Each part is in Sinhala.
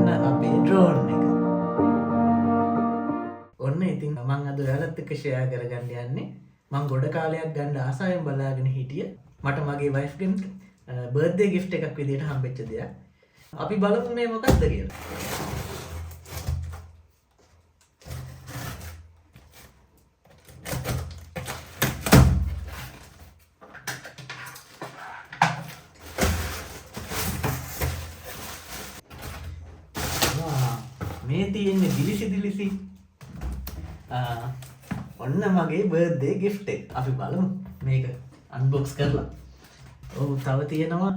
මෙන්න අපේ ඩ්‍රෝන් එක. ඔන්න ඉතින් මං අද ඔයාලත් එක්ක ෂෙයා කරගන්න යන්නේ මං ගොඩ කාලයක් ගන්න ආසාවෙන් බලාගෙන හිටිය මට මගේ වයිෆ්ගෙන් බර්ත්ඩේ ගිෆ්ට් එකක් විදිහට හම්බෙච්ච දෙයක්. අපි බලමු මේ මොකක්ද කියලා. මේ තියෙන්නේ දිලිසි ඔන්න මගේ බර්ත්ඩේ ගිෆ්ට් එක. අපි බලමු මේක අන්බොක්ස් කරලා. ඔව් තව තියෙනවා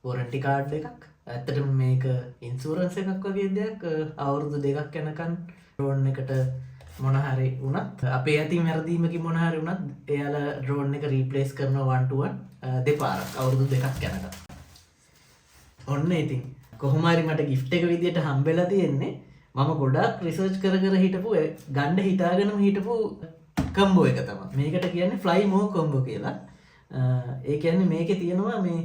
වොරන්ටි කාඩ් එකක්. ඇත්තටම මේක ඉන්ෂුරන්ස් එකක් වගේ දෙයක්. අවුරුදු 2ක් යනකම් ඩ්‍රෝන් එකට මොන හරි වුණත් අපේ අතින් වැරදීමකින් මොන හරි වුණත් එයාලා ඩ්‍රෝන් එක රීප්ලේස් කරනවා 1 to 1 දෙපාරක් අවුරුදු 2ක් යනකම්. ඔන්න ඉතින් කොහොම හරි මට ගිෆ්ට් එක විදියට හම්බෙලා තියෙන්නේ. මම ගොඩාක් රිසර්ච් කර හිටපු ගන්න හිතාගෙනම හිටපු කම්බෝ එක තමයි. මේකට කියන්නේ ෆ්ලයි මෝ කොම්බෝ කියලා. ඒ කියන්නේ මේකේ තියෙනවා මේ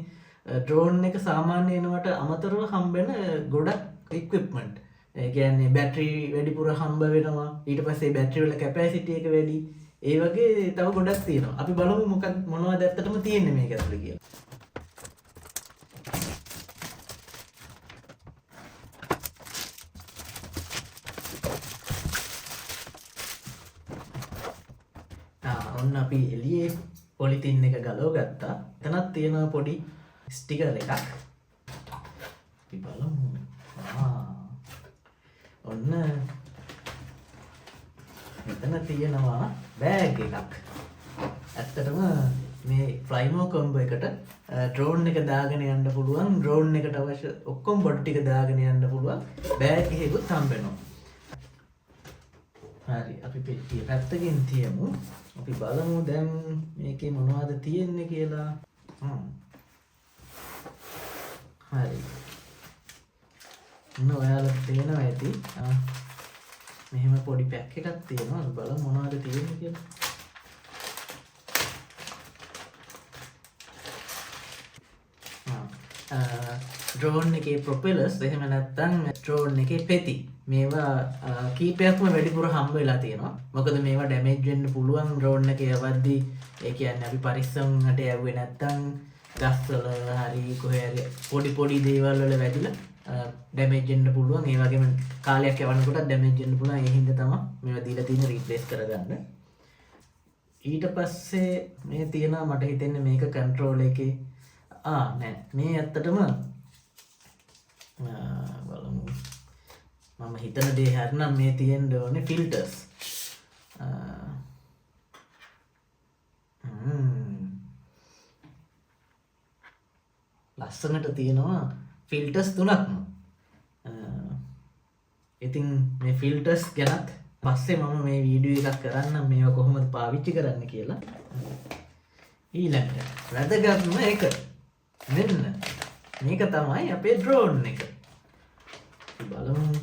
ඩ්‍රෝන් එක සාමාන්‍ය එනවට අමතරව හම්බෙන ගොඩක් ඉක්විප්මන්ට්. ඒ කියන්නේ බැටරි වැඩිපුර හම්බ වෙනවා. ඊට පස්සේ බැටරි වල කැපැසිටි එක වැඩි. ඒ වගේ තව ගොඩක් තියෙනවා. අපි බලමු මොනවද ඇත්තටම තියෙන්නේ මේක ඇතුලේ කියලා. ඔන්න අපි එළියේ පොලිතින් එක ගලව ගත්තා. එතනක් තියෙනවා පොඩි ස්ටිකර් එකක්. අපි බලමු. ඔන්න මෙතන තියෙනවා බෑග් එකක්. ඇත්තටම මේ ෆ්ලයිමෝ කොම්බෝ එකට ඩ්‍රෝන් එක දාගෙන යන්න පුළුවන්. ඩ්‍රෝන් එකට අවශ්‍ය ඔක්කොම බඩු ටික දාගෙන යන්න පුළුවන් බෑග් එකකුත් හම්බෙනවා. හරි අපි පෙට්ටිය පැත්තකින් තියමු. අපි බලමු දැන් මේකේ මොනවද තියෙන්නේ කියලා. හරි. ඔයාලට තේරෙනවා ඇති. මෙහෙම පොඩි පැක් එකක් තියෙනවා. අපි බලමු මොනවද තියෙන්නේ කියලා. ඩ්‍රෝන් එකේ ප්‍රොපෙලර්ස් එහෙම නැත්නම් ඩ්‍රෝන් එකේ පෙති මේවා කීපයක්ම වැඩිපුර හම්බ වෙලා තියෙනවා. මොකද මේවා ඩැමේජ් වෙන්න පුළුවන් ඩ්‍රෝන් එක යවද්දී. ඒ කියන්නේ අපි පරිස්සමකට යවුවේ නැත්නම් ගස්වල හරි කොහේ හරි පොඩි දේවල් වල වැදිලා ඩැමේජ් වෙන්න පුළුවන්. ඒ වගේම කාලයක් යවනකොට ඩැමේජ් වෙන්න පුළුවන්. ඒ හින්දා තමයි මේවා දීලා තියෙන රීප්ලේස් කරගන්න. ඊට පස්සේ මේ තියෙනවා මට හිතෙන්නේ මේක කන්ට්‍රෝල් එකේ නෑ මේ ඇත්තටම බලමු. මම හිතන දේ හරිනම් මේ තියෙන්න ඕනේ ෆිල්ටර්ස්. ලස්සනට තියෙනවා ෆිල්ටර්ස් 3ක්ම. ඉතින් මේ ෆිල්ටර්ස් ගැනත් පස්සේ මම මේ වීඩියෝ එකක් කරන්නම් මේවා කොහොමද පාවිච්චි කරන්න කියලා. ඊළඟට වැදගත්ම එක මෙන්න මේක තමයි අපේ ඩ්‍රෝන් එක. බලමු.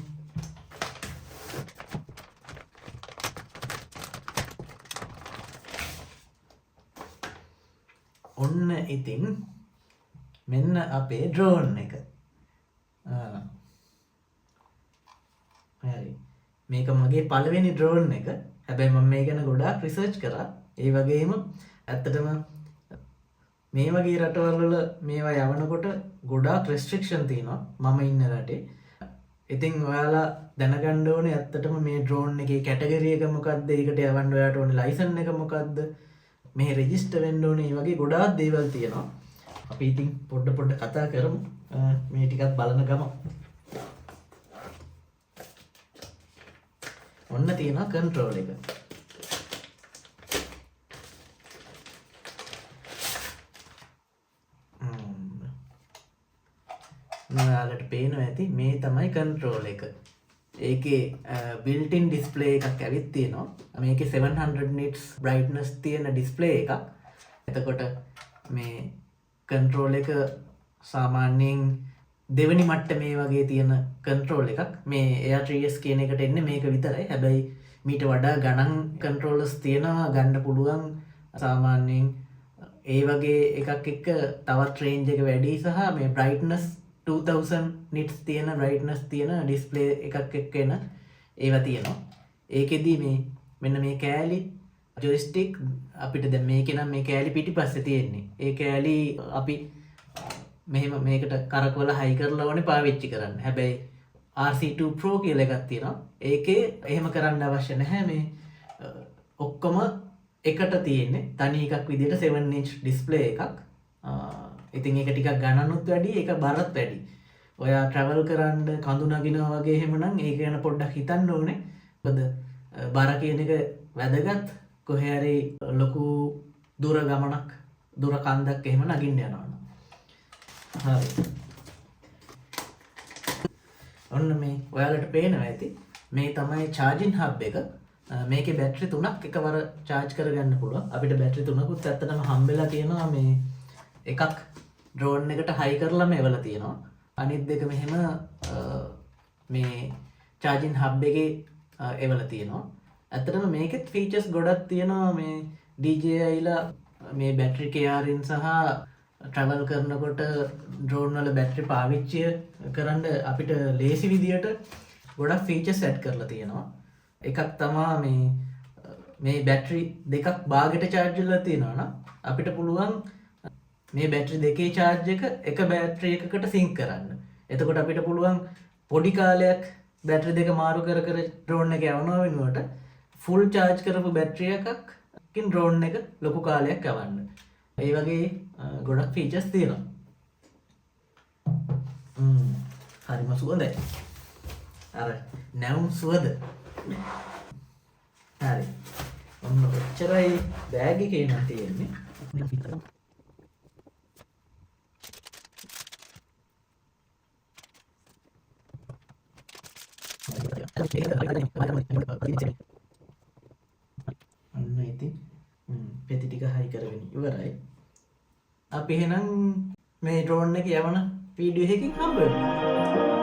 ඔන්න ඉතින් මෙන්න අපේ ඩ්‍රෝන් එක. හරි. මේක මගේ පළවෙනි ඩ්‍රෝන් එක. හැබැයි මම මේ ගැන ගොඩාක් රිසර්ච් කරා. ඒ වගේම ඇත්තටම මේ වගේ රටවල් වල මේවා යවනකොට ගොඩාක් රෙස්ට්‍රික්ෂන් තියෙනවා මම ඉන්න රටේ. ඉතින් ඔයාලා දැනගන්න ඕනේ ඇත්තටම මේ ඩ්‍රෝන් එකේ කැටගරි එක මොකක්ද? ඒකට යවන්න ඔයාලට ඕනේ ලයිසන් එක මොකක්ද? මේ රෙජිස්ටර් වෙන්න ඕනේ. මේ වගේ ගොඩාක් දේවල් තියෙනවා. අපි ඉතින් පොඩ කතා කරමු. මේ ටිකක් බලන ගම. ඔන්න තියෙනවා කන්ට්‍රෝල් එක. ඔයාලට පේනවා ඇති මේ තමයි කන්ට්‍රෝල් එක. ඒකේ built-in display එකක් ඇවිත් තියෙනවා. මේකේ 700 nits brightness තියෙන display එකක්. එතකොට මේ කන්ට්‍රෝල් එක සාමාන්‍යයෙන් දෙවෙනි මට්ටමේ වගේ තියෙන කන්ට්‍රෝල් එකක්. මේ Air 3s කියන එකට එන්නේ මේක විතරයි. හැබැයි මීට වඩා ගණන් කන්ට්‍රෝලර්ස් තියෙනවා ගන්න පුළුවන්. සාමාන්‍යයෙන් ඒ වගේ එකක් එක්ක තවත් රේන්ජ් එක වැඩි සහ මේ brightness 2000 නිට්ස් තියෙන බ්‍රයිට්නස් තියෙන ඩිස්ප්ලේ එකක් එක්ක එන ඒවා තියෙනවා. ඒකෙදී මෙන්න මේ කෑලි ජොයිස්ටික් අපිට දැන් මේකේ නම් මේ කෑලි පිටිපස්සේ තියෙන්නේ. ඒ කෑලි අපි මෙහෙම මේකට කරකවලා හයි කරලා ඕනේ පාවිච්චි කරන්න. හැබැයි RC2 Pro කියලා එකක් තියෙනවා. ඒකේ එහෙම කරන්න අවශ්‍ය නැහැ. මේ ඔක්කොම එකට තියෙන්නේ තනි එකක් විදිහට 7 inch display එකක්. ඉතින් ඒක ටිකක් ගණනුත් වැඩි, ඒක බරත් වැඩි. ඔයා travel කරන්න කඳු නගිනවා වගේ එහෙමනම් ඒක ගැන පොඩ්ඩක් හිතන්න ඕනේ. මොකද බර කියන එක වැදගත්. කොහේ හරි ලොකු දුර ගමනක්, දුර කන්දක් එහෙම නගින්න යනවා නම්. හරි. ඔන්න මේ ඔයාලට පේනවා ඇති. මේ තමයි charging hub එක. මේකේ බැටරි 3ක් එකවර charge කරගන්න පුළුවන්. අපිට බැටරි 3කුත් ඇත්තටම හම්බෙලා තියෙනවා. මේ එකක් drone එකට high කරලාම එවලා තියෙනවා. අනිත් දෙක මෙහෙම මේ charging hub එකේ එවලා තියෙනවා. ඇත්තටම මේකෙත් features ගොඩක් තියෙනවා. මේ DJIලා මේ battery caring සහ travel කරනකොට drone වල battery පාවිච්චි කරන්න අපිට ලේසි විදියට ගොඩක් features add කරලා තියෙනවා. එකක් තමයි මේ battery දෙකක් භාගයට charge වෙලා තියෙනවා නම් අපිට පුළුවන් මේ battery දෙකේ charge එක battery එකකට sync කරන්න. එතකොට අපිට පුළුවන් පොඩි කාලයක් battery දෙක මාරු කර කර drone එක යවනවා වෙනුවට full charge කරපු battery එකකින් drone එක ලොකු කාලයක් යවන්න. ඒ වගේ ගොඩක් features තියෙනවා. හරිම සුවඳයි. අර නැවුම් සුවඳ. හරි. ඔන්න ඔච්චරයි බෑග් එකේ නම් තියෙන්නේ. අන්න ඉතින් පෙති ටික හයි කරගෙන ඉවරයි. අපි එහෙනම් මේ ඩ්‍රෝන් එක යවන වීඩියෝ එකකින් හම්බ වෙමු.